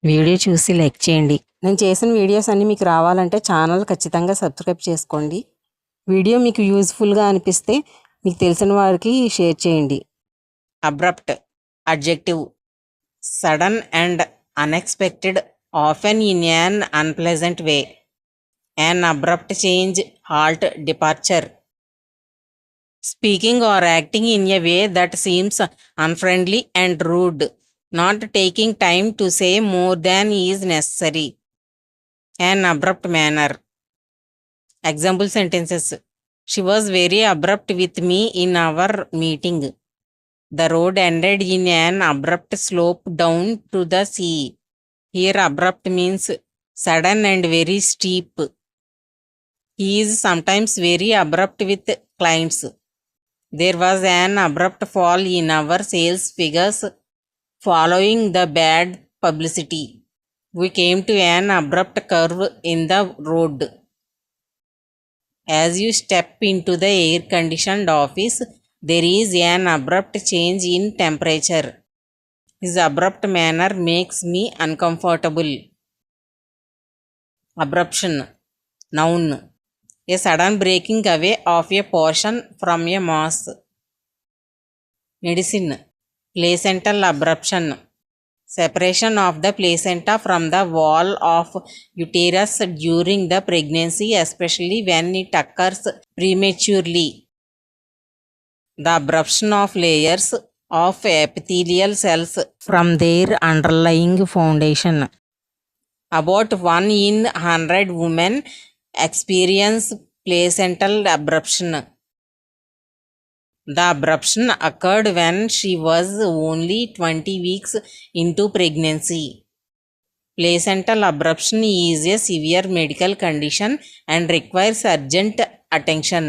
Video చూసి like చేయండి. నేను చేసిన వీడియోస్ అన్నీ మీకు రావాలంటే ఛానల్ ఖచ్చితంగా సబ్స్క్రైబ్ చేసుకోండి. వీడియో మీకు యూజ్ఫుల్గా అనిపిస్తే మీకు తెలిసిన వారికి షేర్ చేయండి. Abrupt adjective, sudden and unexpected, often in an unpleasant way. An abrupt change, halt, departure. Speaking or acting in a way that seems unfriendly and rude, not taking time to say more than is necessary. An abrupt manner. Example sentences. She was very abrupt with me in our meeting. The road ended in an abrupt slope down to the sea. Here abrupt means sudden and very steep. He is sometimes very abrupt with clients. There was an abrupt fall in our sales figures following the bad publicity. We came to an abrupt curve in the road. As you step into the air-conditioned office, there is an abrupt change in temperature. His abrupt manner makes me uncomfortable. Abruption. Noun. A sudden breaking away of a portion from a mass. Medicine. Placental abruption. Separation of the placenta from the wall of uterus during the pregnancy, especially when it occurs prematurely. The abruption of layers of epithelial cells from their underlying foundation. About 1 in 100 women experience placental abruption. The abruption occurred when she was only 20 weeks into pregnancy. Placental abruption is a severe medical condition and requires urgent attention.